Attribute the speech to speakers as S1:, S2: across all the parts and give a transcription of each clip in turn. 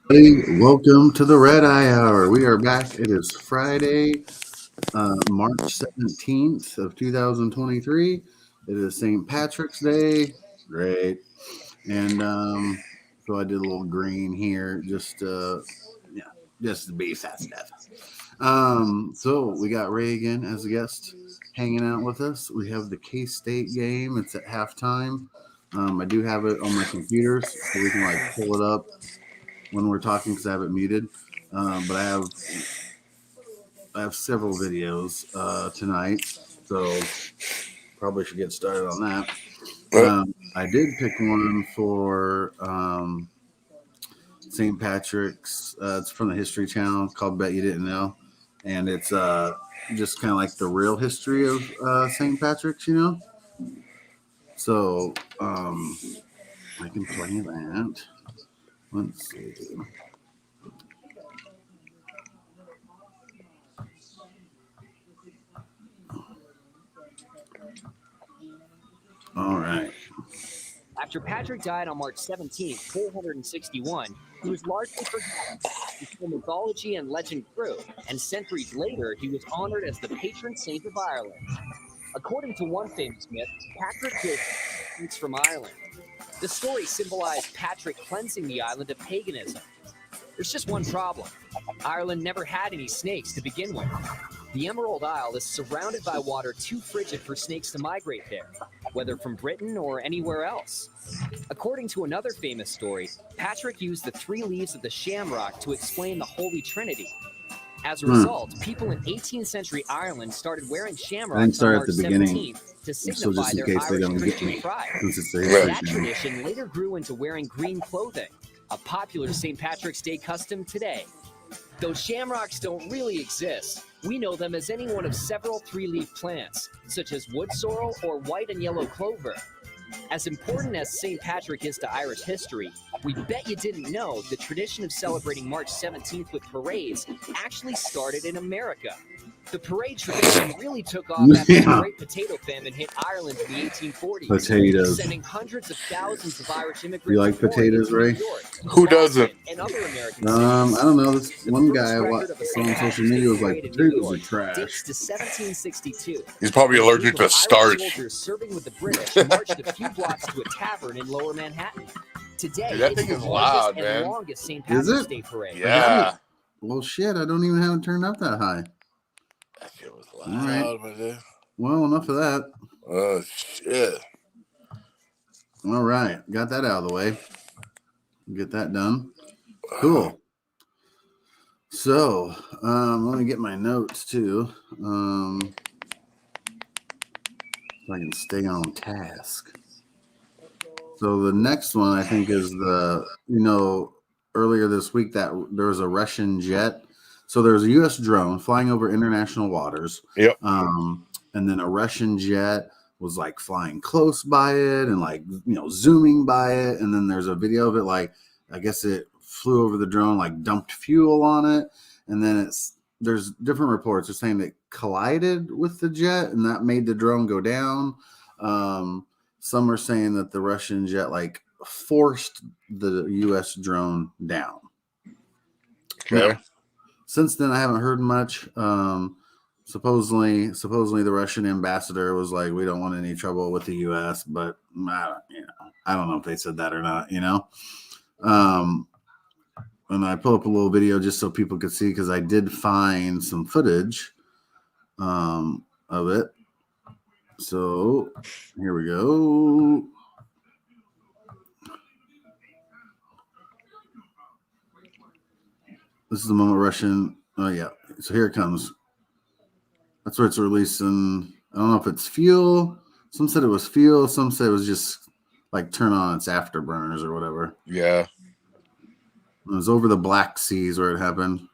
S1: Hey, welcome to the Red Eye Hour. We are back. It is Friday, March 17th of 2023. It is St. Patrick's Day. Great. And so I did a little green here yeah, just to be festive. So we got Ray again as a guest hanging out with us. We have the K-State game. It's at halftime. I do have it on my computer so we can like pull it up when we're talking because I have it muted. But I have several videos tonight, so probably should get started on that. I did pick one for St. Patrick's. It's from the History Channel called "Bet You Didn't Know," and it's just kind of like the real history of St. Patrick's, you know. So I can play that. Let's see. All right.
S2: After Patrick died on March 17, 461, he was largely forgotten until mythology and legend grew, and centuries later, he was honored as the patron saint of Ireland. According to one famous myth, Patrick killed snakes from Ireland. The story symbolized Patrick cleansing the island of paganism. There's just one problem. Ireland never had any snakes to begin with. The Emerald Isle is surrounded by water too frigid for snakes to migrate there, whether from Britain or anywhere else. According to another famous story, Patrick used the 3 leaves of the shamrock to explain the Holy Trinity. As a result, people in 18th century Ireland started wearing shamrocks on March 17th to signify their Irish Christian pride. That tradition later grew into wearing green clothing, a popular St. Patrick's Day custom today. Though shamrocks don't really exist, we know them as any one of several 3-leaf plants, such as wood sorrel or white and yellow clover. As important as St. Patrick is to Irish history, we bet you didn't know the tradition of celebrating March 17th with parades actually started in America. The parade tradition really took off after the Great Potato Famine hit Ireland in the 1840s,
S1: potatoes.
S2: sending hundreds of thousands of Irish immigrants.
S1: You like potatoes, Ray?
S3: Who doesn't?
S2: And other American
S1: I don't know. This one guy I watched on social media was like, potatoes are trash.
S2: Dates to 1762.
S3: He's probably allergic to starch.
S2: Soldiers serving with the British marched a few blocks to a tavern in Lower Manhattan. Today,
S3: Dude, that
S2: it's
S3: thing
S2: the
S3: is
S2: largest
S3: loud,
S2: and
S3: man.
S2: longest St.
S1: Is
S2: Patrick's
S1: it?
S2: Day parade.
S3: Yeah.
S1: Well, shit, I don't even have it turned up that high.
S3: That shit was
S1: All right.
S3: loud, man.
S1: Well, enough of that.
S3: Oh, shit.
S1: All right, got that out of the way. Get that done. Cool. So, let me get my notes too. So I can stay on task. So the next one I think is earlier this week that there was a Russian jet. So there was a U.S. drone flying over international waters.
S3: Yep.
S1: And then a Russian jet was like flying close by it and like, zooming by it. And then there's a video of it, like, I guess it flew over the drone, like dumped fuel on it. And then there's different reports. They're saying it collided with the jet and that made the drone go down. Some are saying that the Russian jet like forced the U.S. drone down.
S3: Okay.
S1: Now, since then, I haven't heard much. Supposedly the Russian ambassador was like, "We don't want any trouble with the U.S.," but I don't know if they said that or not. And I pull up a little video just so people could see because I did find some footage of it. So here we go. This is the moment Russian. Oh yeah. So here it comes. That's where it's releasing. I don't know if it's fuel. Some said it was fuel. Some said it was just like turn on its afterburners or whatever.
S3: Yeah.
S1: It was over the Black Seas where it happened.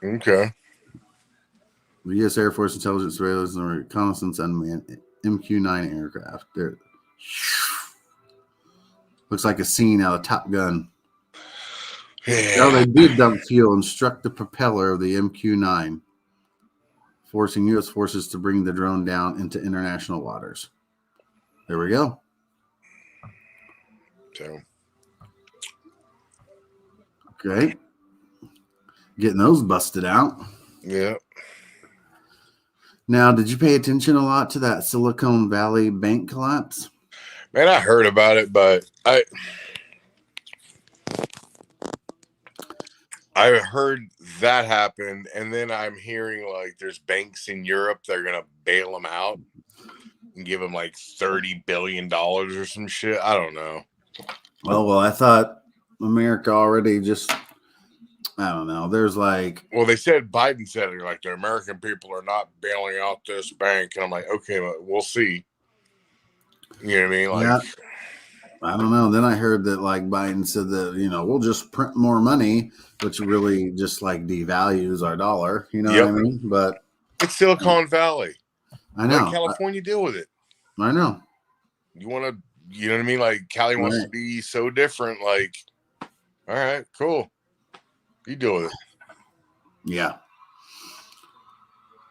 S3: Okay.
S1: The U.S. Air Force intelligence surveillance and reconnaissance unmanned MQ-9 aircraft. There. Looks like a scene out of Top Gun.
S3: Yeah.
S1: Oh, they did dump fuel and struck the propeller of the MQ-9, forcing U.S. forces to bring the drone down into international waters. There we go.
S3: So.
S1: Okay. Getting those busted out.
S3: Yeah.
S1: Now, did you pay attention a lot to that Silicon Valley bank collapse?
S3: Man, I heard about it, but I heard that happened, and then I'm hearing like there's banks in Europe that are gonna bail them out and give them like $30 billion or some shit. I don't know.
S1: Oh, well, I thought America already just, I don't know. There's like,
S3: Well, they said Biden said it like the American people are not bailing out this bank, and I'm like, okay, we'll see. You know what I mean? Like,
S1: yeah, I don't know. Then I heard that like Biden said that, we'll just print more money, which really just like devalues our dollar. You know what I
S3: yep,
S1: mean? But
S3: it's Silicon Valley.
S1: I
S3: Let
S1: know.
S3: California deal with it.
S1: I know.
S3: You want to, you know what I mean? Like, Cali wants to
S1: Right.
S3: be so different. Like, all right, cool. You deal with it.
S1: Yeah.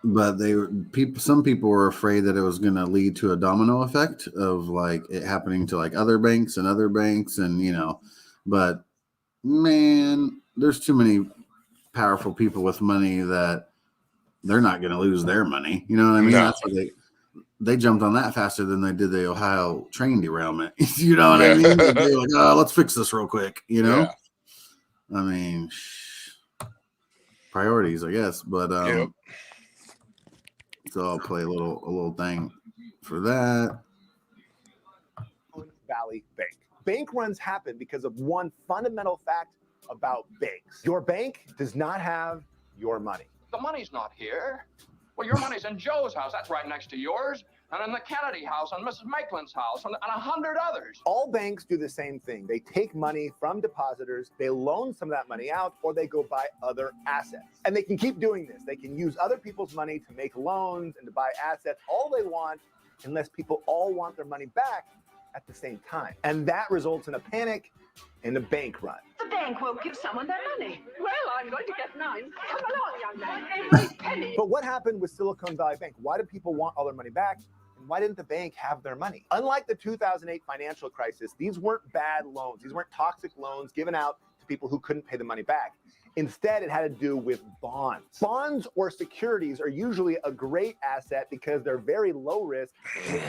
S1: But some people were afraid that it was going to lead to a domino effect of like it happening to like other banks, and but man, there's too many powerful people with money that they're not going to lose their money. You know what I mean?
S3: No.
S1: That's what they jumped on that faster than they did the Ohio train derailment. You know what I
S3: Yeah.
S1: mean? They're like, oh, let's fix this real quick.
S3: Yeah.
S1: I mean, priorities, I guess. But
S3: Yep.
S1: so I'll play a little thing for that.
S4: Valley Bank. Bank runs happen because of one fundamental fact about banks. Your bank does not have your money.
S5: The money's not here. Well, your money's in Joe's house. That's right next to yours. And in the Kennedy house, and Mrs. Maitland's house, and 100 others.
S4: All banks do the same thing. They take money from depositors, they loan some of that money out, or they go buy other assets. And they can keep doing this. They can use other people's money to make loans and to buy assets all they want, unless people all want their money back at the same time. And that results in a panic and a bank run.
S6: The bank won't give someone their money. Well, I'm going to get mine. Come along, young man. Every penny.
S4: But what happened with Silicon Valley Bank? Why did people want all their money back? And why didn't the bank have their money? Unlike the 2008 financial crisis, these weren't bad loans. These weren't toxic loans given out to people who couldn't pay the money back. Instead, it had to do with bonds. Bonds or securities are usually a great asset because they're very low risk rate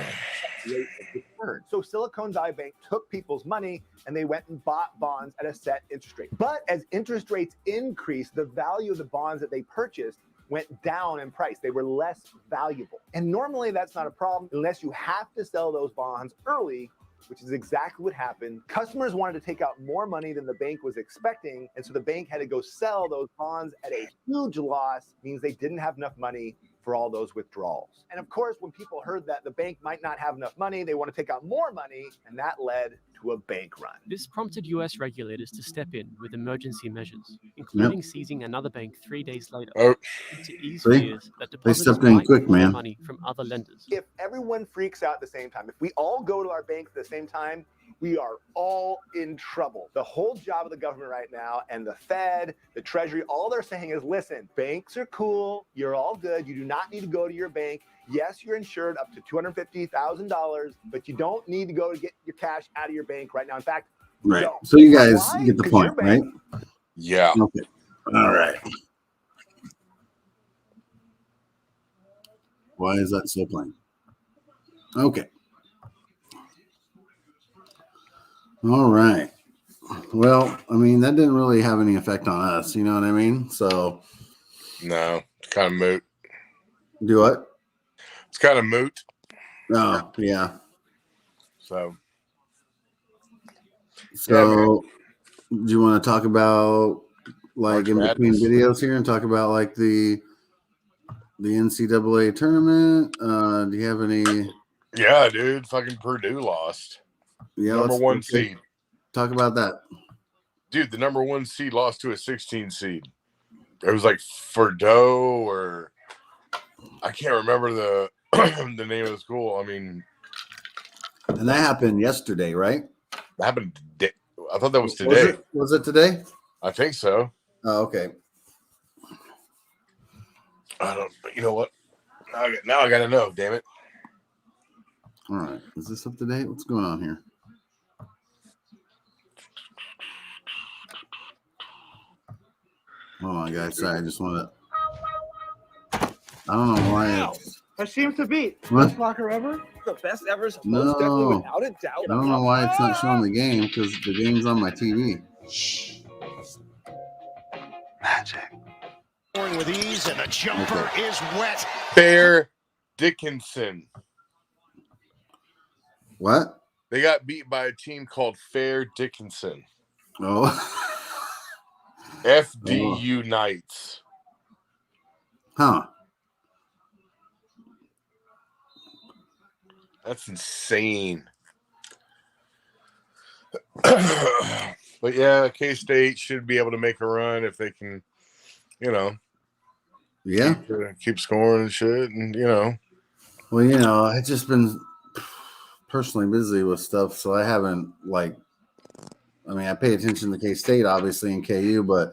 S4: of return. So Silicon Valley Bank took people's money and they went and bought bonds at a set interest rate. But as interest rates increased, the value of the bonds that they purchased went down in price. They were less valuable. And normally that's not a problem unless you have to sell those bonds early, which is exactly what happened. Customers wanted to take out more money than the bank was expecting, and so the bank had to go sell those bonds at a huge loss, means they didn't have enough money for all those withdrawals. And of course, when people heard that the bank might not have enough money, they want to take out more money, and that led to a bank run.
S7: This prompted US regulators to step in with emergency measures, including seizing another bank 3 days later, to ease fears that depositors
S1: stepped in
S7: might
S1: quick,
S7: withdraw
S1: man.
S7: money from other lenders.
S4: If everyone freaks out at the same time, if we all go to our bank at the same time, we are all in trouble. The whole job of the government right now, and the Fed, the Treasury, all they're saying is, listen, banks are cool. You're all good. You do not need to go to your bank. Yes, you're insured up to $250,000, but you don't need to go to get your cash out of your bank right now. In fact,
S1: Right.
S4: don't.
S1: So you guys
S4: Why?
S1: get the
S4: 'Cause
S1: point,
S4: your
S1: right?
S4: bank-
S3: Yeah.
S1: Okay. All right. Why is that so plain? Okay. All right. Well, I mean, that didn't really have any effect on us. You know what I mean? So,
S3: No, it's kind of moot.
S1: do what?
S3: It's kind of moot.
S1: Oh, yeah.
S3: So,
S1: So, do you want to talk about like
S3: March
S1: in between
S3: Madness.
S1: videos here and talk about like the NCAA tournament? Do you have any?
S3: yeah, dude, fucking Purdue lost.
S1: Yeah,
S3: Number one
S1: let's
S3: seed.
S1: talk about that.
S3: Dude, the number one seed lost to a 16 seed. It was like Fordeaux, or I can't remember the the name of the school. I mean,
S1: And that happened yesterday, right?
S3: it happened today. I thought that was today.
S1: Was it today?
S3: I think so.
S1: Oh, okay.
S3: I don't. But you know what? Now I gotta know. Damn it.
S1: All right. Is this up to date? What's going on here? Hold on, guys. Sorry, I just want to. I don't know why it's.
S8: That seems to be
S1: What?
S8: best locker ever.
S9: The best ever is
S1: No.
S9: most definitely without a doubt.
S1: I don't know why it's not showing the game because the game's on my TV.
S10: Magic. With ease, and the jumper is wet.
S3: Fair Dickinson.
S1: What?
S3: They got beat by a team called Fair Dickinson.
S1: Oh.
S3: FDU Knights.
S1: Huh.
S3: That's insane. But yeah, K-State should be able to make a run if they can,
S1: Yeah.
S3: keep scoring and shit, and
S1: Well, I've just been personally busy with stuff, so I haven't I pay attention to K-State obviously and KU, but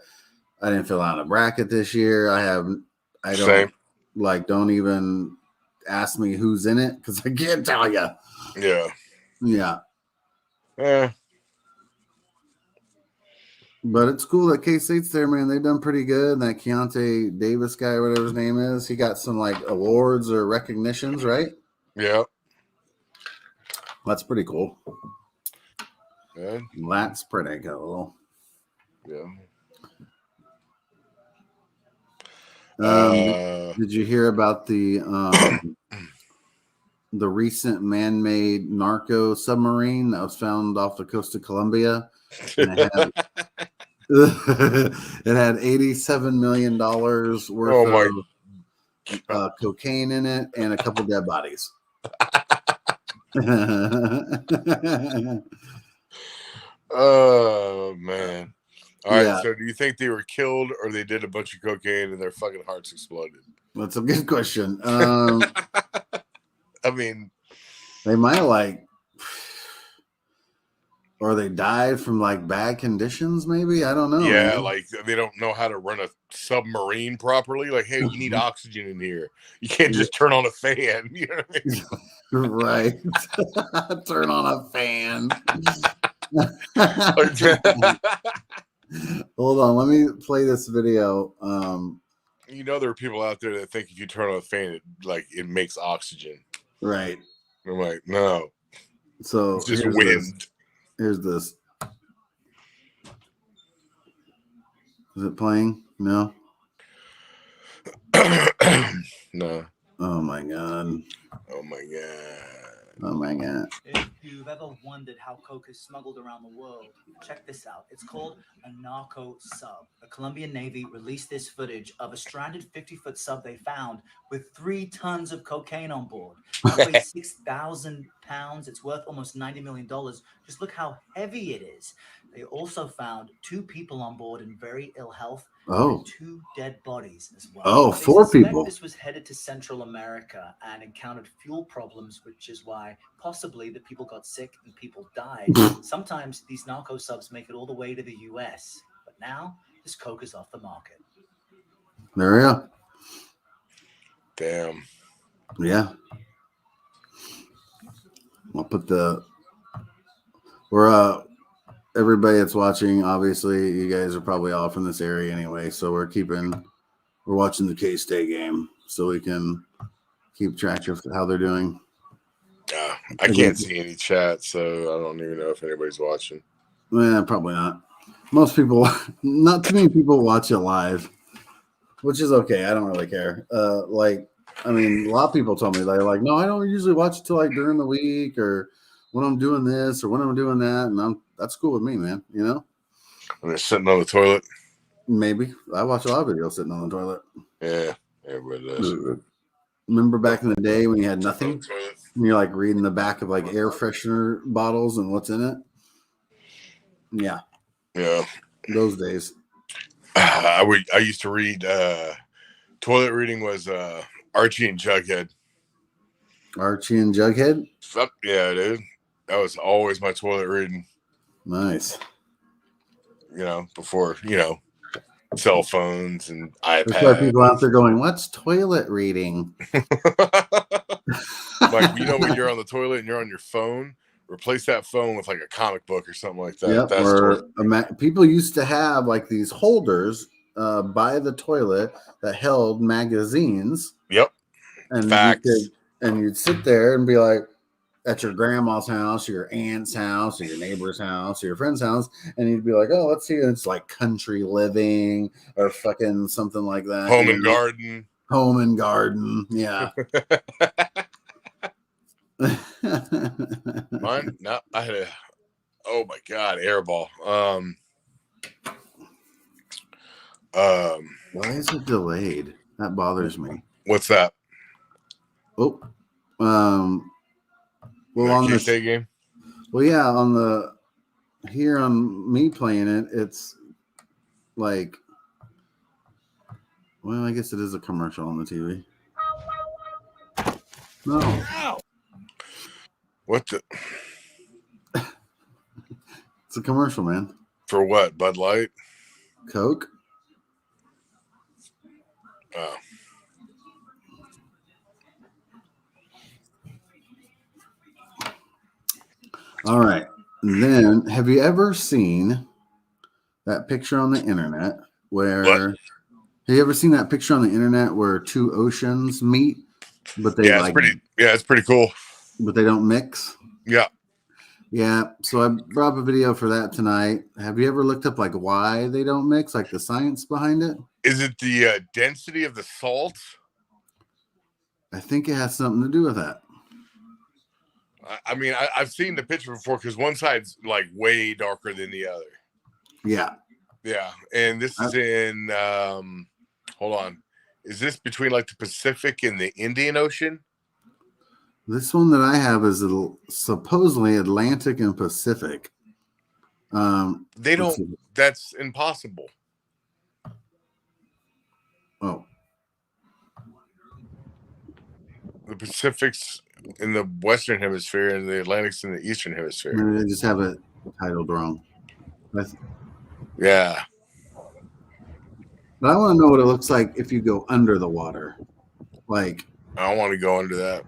S1: I didn't fill out a bracket this year. Don't even ask me who's in it because I can't tell you. Yeah. But it's cool that K-State's there, man. They've done pretty good. And that Keontae Davis guy, whatever his name is, he got some awards or recognitions, right?
S3: Yeah.
S1: That's pretty cool.
S3: Good.
S1: That's pretty cool.
S3: Yeah.
S1: Did you hear about the recent man-made narco submarine that was found off the coast of Colombia? And it had $87 million worth of cocaine in it and a couple dead bodies.
S3: Oh man. All right,
S1: Yeah.
S3: so do you think they were killed or they did a bunch of cocaine and their fucking hearts exploded?
S1: That's a good question.
S3: I mean,
S1: they might or they died from bad conditions, maybe. I don't know.
S3: Yeah,
S1: man.
S3: they don't know how to run a submarine properly. Hey, you need oxygen in here. You can't just turn on a fan. You know what I mean?
S1: Right. Turn on a fan. Hold on, let me play this video.
S3: There are people out there that think if you turn on a fan, it makes oxygen.
S1: Right.
S3: I'm like, no.
S1: So
S3: it's just wind.
S1: Here's this. Is it playing? No.
S3: No.
S1: Oh my god.
S3: Oh my god.
S1: Oh my god.
S11: If you've ever wondered how coke is smuggled around the world, check this out. It's called a narco sub. The Colombian Navy released this footage of a stranded 50-foot sub they found with 3 tons of cocaine on board. It weighs 6,000 pounds. It's worth almost $90 million. Just look how heavy it is. They also found 2 people on board in very ill health.
S1: Oh.
S11: 2 dead bodies as well.
S1: Oh,
S11: They
S1: 4
S11: suspect
S1: people.
S11: This was headed to Central America and encountered fuel problems, which is why possibly the people got sick and people died. Sometimes these narco subs make it all the way to the U.S., but now this coke is off the market.
S1: There we go.
S3: Damn.
S1: Yeah. I'll put everybody that's watching, obviously you guys are probably all from this area anyway, so we're watching the K-State game so we can keep track of how they're doing.
S3: I can't see any chat, so I don't even know if anybody's watching.
S1: Probably not. Most people, not too many people watch it live, which is okay. I don't really care. A lot of people told me they're like, no, I don't usually watch it till during the week or when I'm doing this or when I'm doing that, and that's cool with me, man.
S3: When they're sitting on the toilet.
S1: Maybe I watch a lot of videos sitting on the toilet.
S3: Yeah, everybody does.
S1: Remember back in the day when you had nothing, and you're reading the back of air freshener bottles and what's in it. Yeah, those days.
S3: I used to read. Toilet reading was Archie and Jughead.
S1: Archie and Jughead.
S3: Yeah, dude. That was always my toilet reading.
S1: Nice.
S3: Before cell phones and iPads.
S1: There's why people out there going, "What's toilet reading?"
S3: When you're on the toilet and you're on your phone, replace that phone with a comic book or something like that.
S1: Yep. People used to have these holders by the toilet that held magazines.
S3: Yep.
S1: And
S3: Facts.
S1: you'd sit there and be like, at your grandma's house, or your aunt's house, or your neighbor's house, or your friend's house, and you'd be like, "Oh, let's see." And it's like country living or fucking something like that.
S3: Home and garden.
S1: Home and garden, yeah.
S3: Mine? No, I had a. Oh my god, airball.
S1: Why is it delayed? That bothers me.
S3: What's that?
S1: Oh, well, on the
S3: game.
S1: Well, yeah, here on me playing it, it's like, well, I guess it is a commercial on the TV. No.
S3: What the?
S1: It's a commercial, man.
S3: For what? Bud Light?
S1: Coke?
S3: Oh.
S1: All right. Then, have you ever seen that picture on the internet where?
S3: What?
S1: Have you ever seen that picture on the internet where two oceans meet, but they
S3: it's pretty cool.
S1: But they don't mix?
S3: Yeah.
S1: Yeah. So I brought up a video for that tonight. Have you ever looked up like why they don't mix, like the science behind it?
S3: Is it the density of the salt?
S1: I think it has something to do with that.
S3: I mean, I've seen the picture before because one side's like way darker than the other.
S1: Yeah.
S3: Yeah. And this is in, hold on. Is this between like the Pacific and the Indian Ocean?
S1: This one that I have is supposedly Atlantic and Pacific.
S3: They don't, that's impossible.
S1: Oh.
S3: The Pacific's in the Western Hemisphere and the Atlantic's in the Eastern Hemisphere.
S1: Maybe they just have it titled wrong.
S3: Yeah.
S1: But I want to know what it looks like if you go under the water. Like,
S3: I don't want to go under that.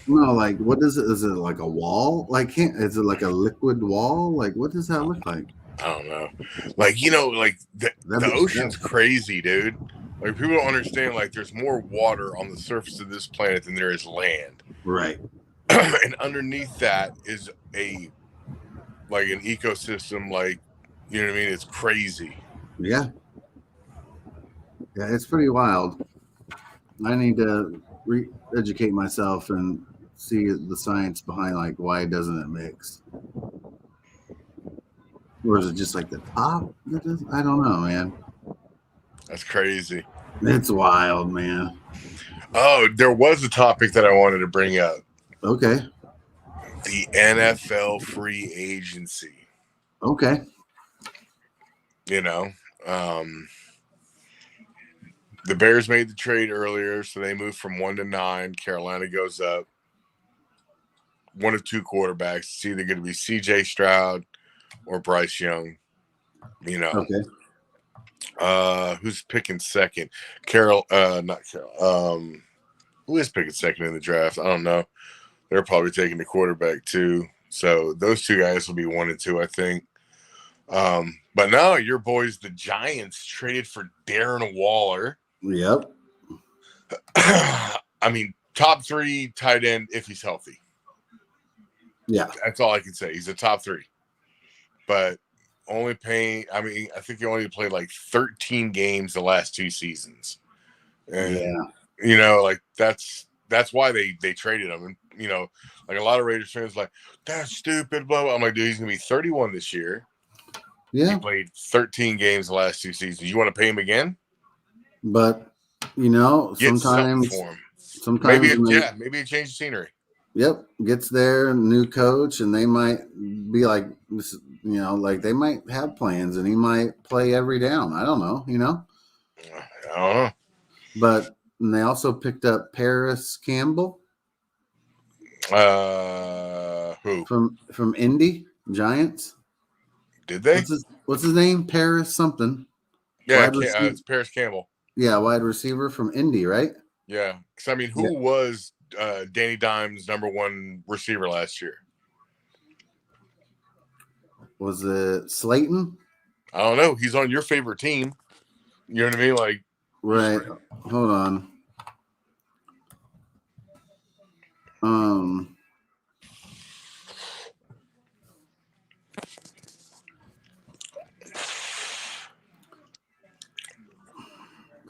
S1: No, like, what is it? Is it like a wall? Like, is it like a liquid wall? Like, what does that look like?
S3: I don't know. Like, you know, like the ocean's crazy, dude. Like, people don't understand, like, there's more water on the surface of this planet than there is land.
S1: Right.
S3: And underneath that is an ecosystem, like, you know what I mean? It's crazy.
S1: Yeah. Yeah, it's pretty wild. I need to re-educate myself and see the science behind, like, why doesn't it mix? Or is it just like the top? I don't know, man.
S3: That's crazy.
S1: It's wild, man.
S3: Oh, there was a topic that I wanted to bring up.
S1: Okay.
S3: The NFL free agency.
S1: Okay.
S3: You know, the Bears made the trade earlier, so they moved from 1 to 9. Carolina goes up. One of two quarterbacks. It's either going to be C.J. Stroud or Bryce Young. You know.
S1: Okay.
S3: Who's picking second? Not Carol. Who is picking second in the draft? I don't know. They're probably taking the quarterback too. So those two guys will be 1 and 2, I think. But no, your boys, the Giants, traded for Darren Waller.
S1: Yep.
S3: I mean, top 3 tight end if he's healthy.
S1: Yeah.
S3: That's all I can say. He's a top 3. But only paying, I mean, I think he only played like 13 games the last 2 seasons. And, you know, like that's why they traded him. And, you know, like a lot of Raiders fans like, that's stupid, blah, blah. I'm like, dude, he's going to be 31 this year.
S1: Yeah.
S3: He played 13 games the last 2 seasons. You want to pay him again?
S1: But, you know, sometimes
S3: maybe it changed the scenery.
S1: Yep. Gets there, new coach, and they might be like, you know, like they might have plans and he might play every down. I don't know, you know?
S3: I don't know.
S1: But they also picked up Paris Campbell.
S3: Who?
S1: From Indy Giants.
S3: Did they?
S1: What's his name? Paris something.
S3: Yeah, it's Paris Campbell.
S1: Yeah, wide receiver from Indy, right?
S3: Yeah. Because, I mean, who was Danny Dimes' number 1 receiver last year?
S1: Was it Slayton?
S3: I don't know. He's on your favorite team. You know what I mean? Like,
S1: right. Hold on.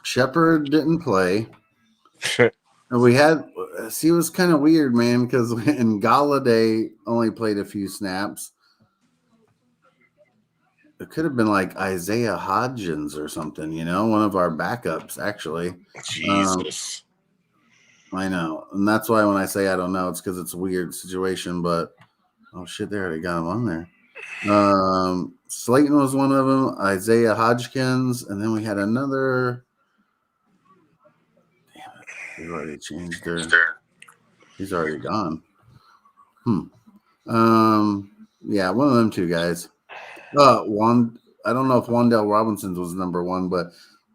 S1: Shepard didn't play. And we had, see, it was kind of weird, man, because in Galladay only played a few snaps. It could have been like Isaiah Hodgins or something, you know, one of our backups, actually.
S3: Jesus.
S1: I know. And that's why when I say I don't know, it's because it's a weird situation. But, oh, shit, they already got him on there. Slayton was one of them, Isaiah Hodgkins. And then we had another. Damn it. They've already changed their. He's already gone. Yeah, one of them two guys. I don't know if Wandale Robinson's was number one, but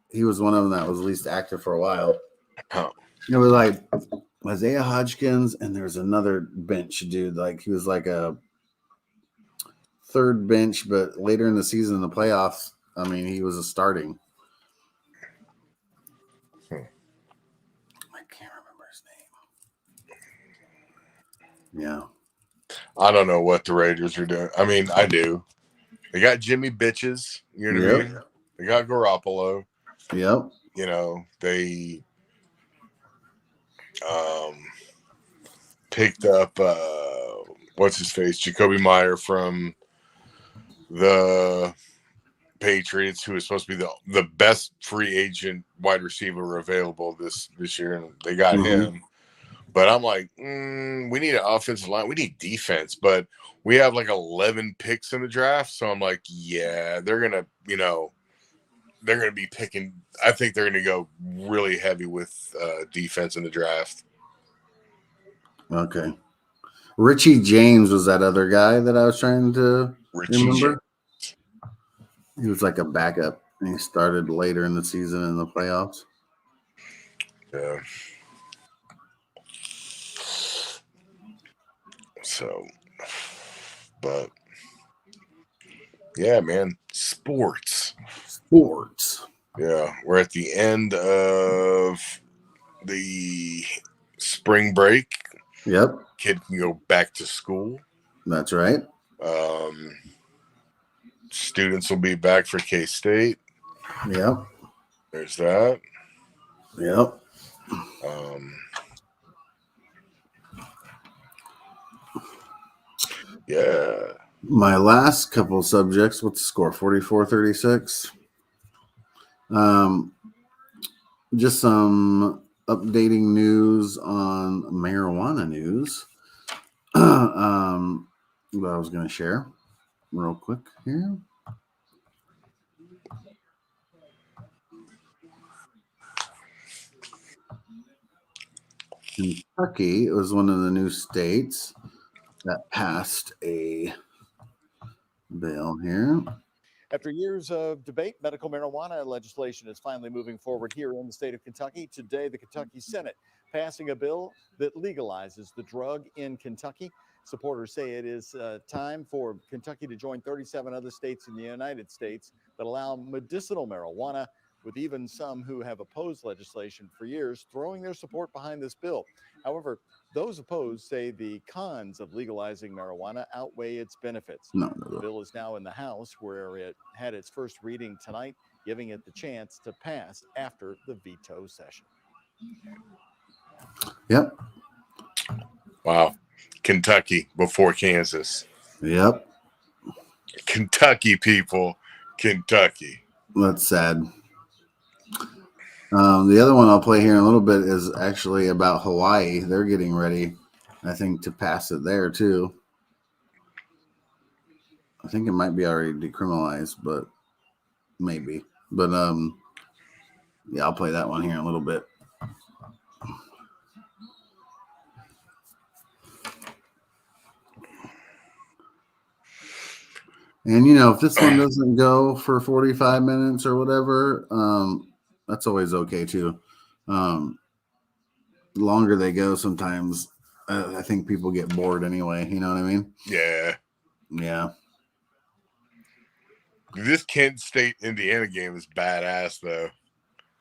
S1: he was one of them that was least active for a while.
S3: Oh.
S1: It was like Isaiah Hodgkins, and there's another bench dude. Like he was like a third bench, but later in the season, in the playoffs, I mean, he was a starting. I can't remember his name. Yeah.
S3: I don't know what the Raiders are doing. I mean, I do. They got Jimmy Bitches. You know what I mean? They got Garoppolo.
S1: Yep.
S3: You know, they picked up what's his face, Jacoby Meyer from the Patriots, who is supposed to be the best free agent wide receiver available this year, and they got him. But I'm like, we need an offensive line. We need defense, but we have like 11 picks in the draft. So I'm like, yeah, they're gonna be picking. I think they're gonna go really heavy with defense in the draft.
S1: Okay. Richie James was that other guy that I was trying to remember. He was like a backup, and he started later in the season in the playoffs.
S3: Yeah. So, but yeah, man, sports. Yeah, we're at the end of the spring break.
S1: Yep.
S3: Kid can go back to school.
S1: That's right.
S3: Students will be back for K-State.
S1: Yep.
S3: There's that.
S1: Yep.
S3: Yeah.
S1: My last couple subjects, what's the score? 44-36. Just some updating news on marijuana news. What I was going to share real quick here. Kentucky was one of the new states that passed a bill here.
S8: After years of debate, medical marijuana legislation is finally moving forward here in the state of Kentucky. Today, the Kentucky Senate passing a bill that legalizes the drug in Kentucky. Supporters say it is time for Kentucky to join 37 other states in the United States that allow medicinal marijuana, with even some who have opposed legislation for years throwing their support behind this bill. However, those opposed say the cons of legalizing marijuana outweigh its benefits. The bill is now in the House, where it had its first reading tonight, giving it the chance to pass after the veto session.
S1: Yep.
S3: Wow. Kentucky before Kansas.
S1: Yep.
S3: Kentucky people. Kentucky.
S1: That's sad. The other one I'll play here in a little bit is actually about Hawaii. They're getting ready, I think, to pass it there too. I think it might be already decriminalized, but maybe. But yeah, I'll play that one here in a little bit. And you know, if this one doesn't go for 45 minutes or whatever, that's always okay too. The longer they go, sometimes I think people get bored anyway. You know what I mean?
S3: Yeah.
S1: Yeah.
S3: This Kent State Indiana game is badass though.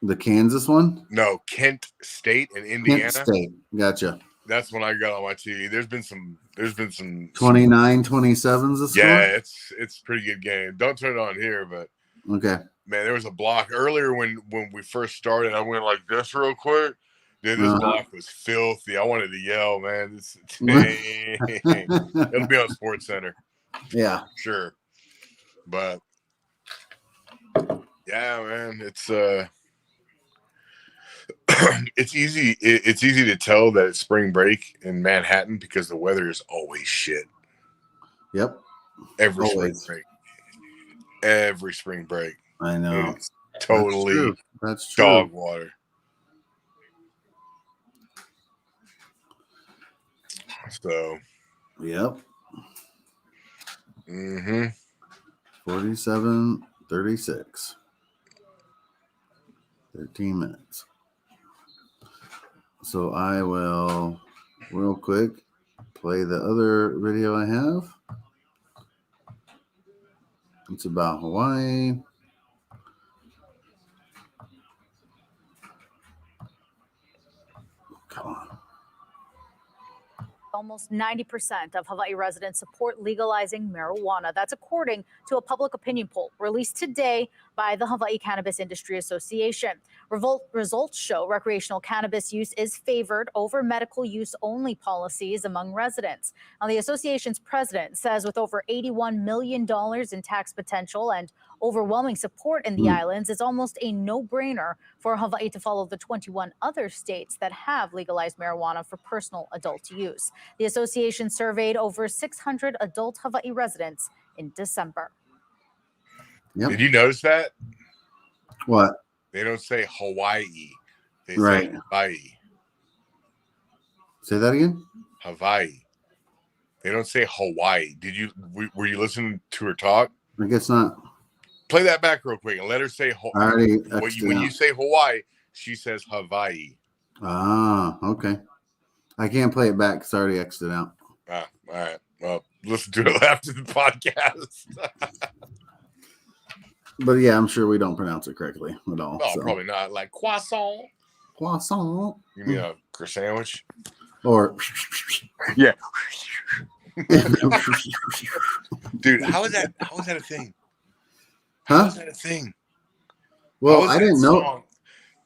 S1: The Kansas one?
S3: No, Kent State and Indiana.
S1: Kent State. Gotcha.
S3: That's when I got on my TV. There's been some
S1: 29-27's the score?
S3: Yeah, it's a pretty good game. Don't turn it on here, but
S1: okay.
S3: Man, there was a block earlier when we first started. I went like this real quick. Dude, this block was filthy. I wanted to yell, man. It'll be on Sports Center.
S1: Yeah.
S3: Sure. But yeah, man, it's it's easy to tell that it's spring break in Manhattan because the weather is always shit.
S1: Yep.
S3: Every spring break.
S1: I know.
S3: It's totally
S1: That's true.
S3: Dog water. So
S1: yep. 47-36. 13 minutes. So I will real quick play the other video I have. It's about Hawaii. Come on.
S12: Almost 90% of Hawaii residents support legalizing marijuana. That's according to a public opinion poll released today by the Hawaii Cannabis Industry Association. Results show recreational cannabis use is favored over medical use only policies among residents. Now, the association's president says with over $81 million in tax potential and overwhelming support in the islands, it's almost a no-brainer for Hawaii to follow the 21 other states that have legalized marijuana for personal adult use. The association surveyed over 600 adult Hawaii residents in December.
S3: Yep. Did you notice that?
S1: What?
S3: They don't say Hawaii. They
S1: say
S3: Hawaii.
S1: Say that again?
S3: Hawaii. They don't say Hawaii. Were you listening to her talk?
S1: I guess not.
S3: Play that back real quick and let her say Hawaii. When you say Hawaii, she says Hawaii.
S1: Ah, okay. I can't play it back because I already exited out.
S3: Ah, all right. Well, listen to it after the podcast.
S1: But yeah, I'm sure we don't pronounce it correctly at all.
S3: Oh, so. Probably not. Like croissant.
S1: Croissant.
S3: You mean a sandwich?
S1: Or
S3: yeah. Dude, how is that a thing? How is that a thing?
S1: Well, I didn't know.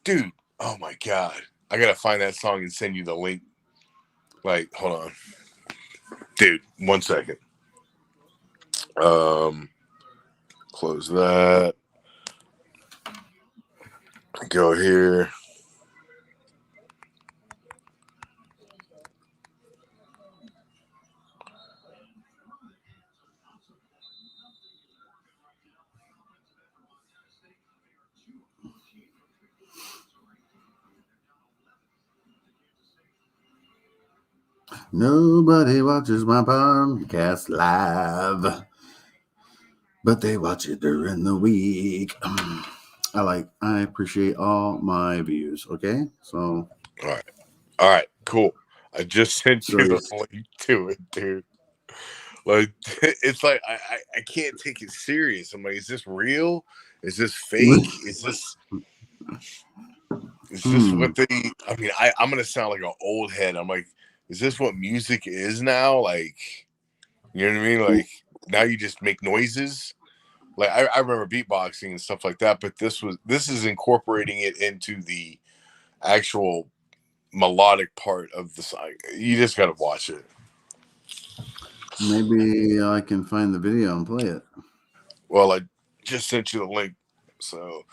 S3: Dude, oh my God. I gotta find that song and send you the link. Like, hold on. Dude, 1 second. Close that. Go here.
S1: Nobody watches my podcast live, but they watch it during the week. I appreciate all my views. Okay, so
S3: all right, cool. I just sent you the link to it, dude. Like, it's like I can't take it serious. I'm like, is this real? Is this fake? Is this what they? I mean, I'm gonna sound like an old head. I'm like, is this what music is now? Like, you know what I mean? Like, now you just make noises. Like, I remember beatboxing and stuff like that, but this is incorporating it into the actual melodic part of the song. You just got to watch it.
S1: Maybe I can find the video and play it.
S3: Well, I just sent you the link, so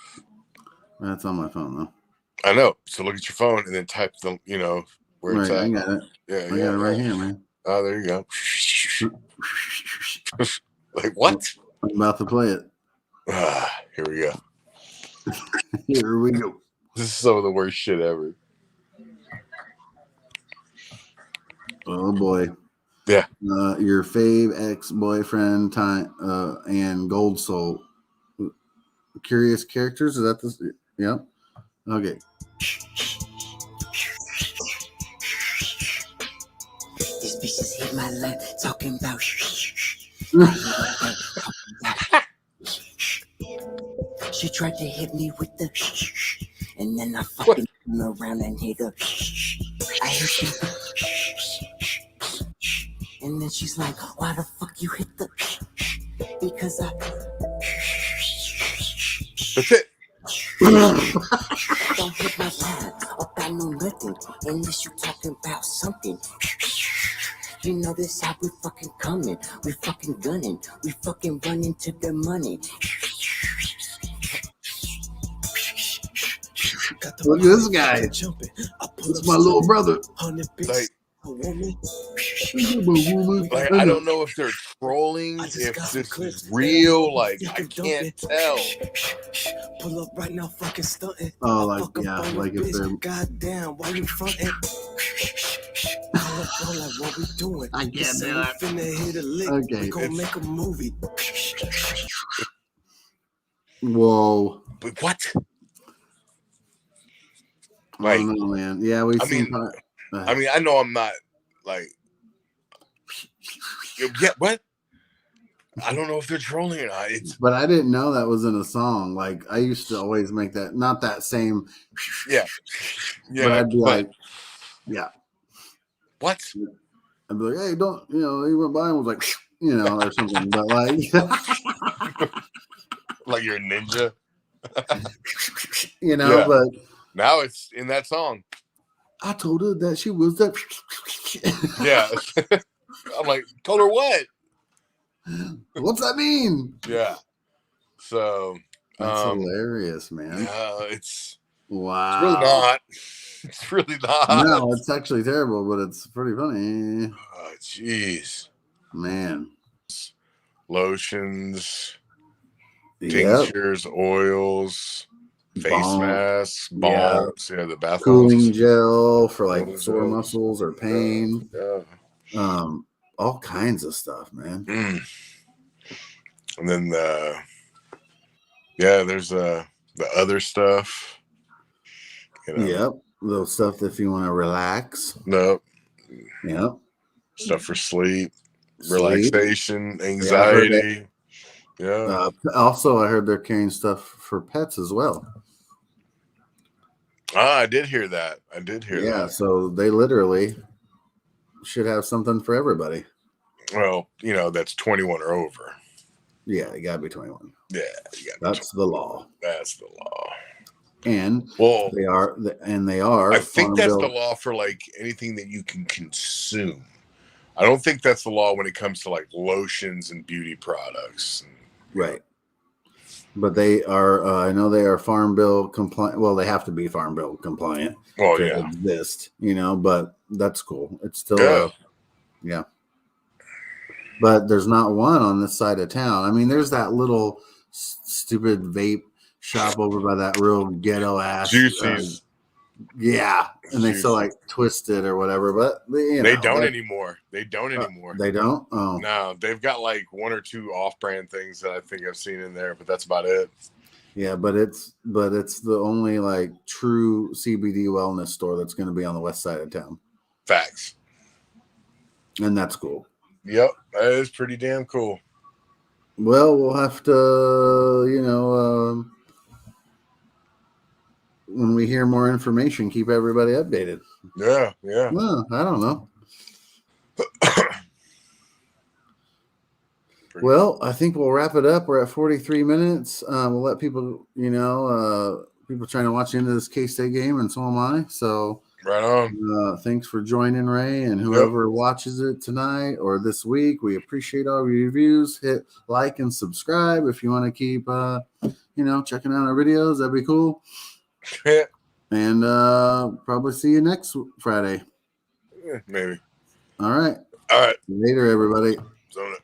S1: that's on my phone though.
S3: I know. So look at your phone and then type the, where it's at.
S1: I got it.
S3: Yeah,
S1: I got it right here, man.
S3: Oh, there you go. Like, what?
S1: I'm about to play it.
S3: Here we go.
S1: Here we go.
S3: This is some of the worst shit ever.
S1: Oh boy.
S3: Yeah.
S1: Your fave ex-boyfriend and Gold Soul. Curious Characters? Is that this? Yeah. Okay.
S13: These bitches hit my life talking about She tried to hit me with the and then I fucking turned around and hit her. I hit the and then she's like, why the fuck you hit the because I
S3: That's it.
S13: don't hit my pad up I know nothing unless you talking about something. You know this how we fucking coming, we fucking gunning, we fucking running to the money.
S1: Look at this guy. It's my little brother.
S3: Like, I don't know if they're trolling, if this is real. Like, I can't tell.
S13: Pull up right now, fucking stunting.
S1: Oh, like yeah, like if they're.
S13: Goddamn, why you fronting? Like what we doing?
S1: I can't do that.
S13: Finna hit a lick.
S1: Okay,
S13: we gonna make a movie.
S1: Whoa.
S3: But what?
S1: Like, I don't know, man. Yeah, we.
S3: I mean, I know I'm not like. Yeah, what? I don't know if they're trolling or not.
S1: But I didn't know that was in a song. Like I used to always make that, not that same.
S3: Yeah.
S1: But I'd be like, yeah.
S3: What?
S1: I'd be like, hey, don't, you know, he went by and was like, you know, or something. But like,
S3: like you're a ninja.
S1: You know, yeah. But
S3: now it's in that song.
S1: I told her that she was the.
S3: Yeah. I'm like, told her what?
S1: What's that mean?
S3: Yeah. So
S1: that's hilarious, man.
S3: It's
S1: wow.
S3: It's really not.
S1: No, it's actually terrible, but it's pretty funny.
S3: Oh, jeez.
S1: Man.
S3: Lotions, tinctures, oils, face masks, balms, the bath
S1: cooling gel for like sore muscles or pain.
S3: Yeah.
S1: All kinds of stuff, man.
S3: And then there's the other stuff. You know.
S1: Yep. Little stuff if you want to relax.
S3: Nope.
S1: Yep.
S3: Stuff for sleep, relaxation, anxiety. Yeah.
S1: Also, I heard they're carrying stuff for pets as well.
S3: I did hear that.
S1: Yeah, so they literally should have something for everybody.
S3: Well, that's 21 or over.
S1: Yeah, you gotta be 21.
S3: Yeah,
S1: that's the law.
S3: That's the law.
S1: And they are.
S3: I think that's the law for like anything that you can consume. I don't think that's the law when it comes to like lotions and beauty products.
S1: Right. But they are. I know they are Farm Bill compliant. Well, they have to be Farm Bill compliant to exist. But that's cool. It's still. Yeah. But there's not one on this side of town. I mean, there's that little stupid vape shop over by that real ghetto ass
S3: Juicy's.
S1: And they sell like Twisted or whatever, but
S3: they don't anymore. They don't anymore.
S1: They don't. Oh
S3: no, they've got like one or two off-brand things that I think I've seen in there, but that's about it.
S1: Yeah, but it's the only like true CBD wellness store that's going to be on the west side of town.
S3: Facts.
S1: And that's cool.
S3: Yep, that is pretty damn cool.
S1: Well, we'll have to, when we hear more information, keep everybody updated.
S3: Yeah.
S1: Well, I don't know. Well, I think we'll wrap it up. We're at 43 minutes. We'll let people, people trying to watch into this K-State game, and so am I. So
S3: right on.
S1: Thanks for joining, Ray, and whoever watches it tonight or this week. We appreciate all your reviews. Hit like and subscribe if you want to keep, checking out our videos. That'd be cool. And probably see you next Friday.
S3: Maybe.
S1: All right.
S3: All right.
S1: Later, everybody.
S3: So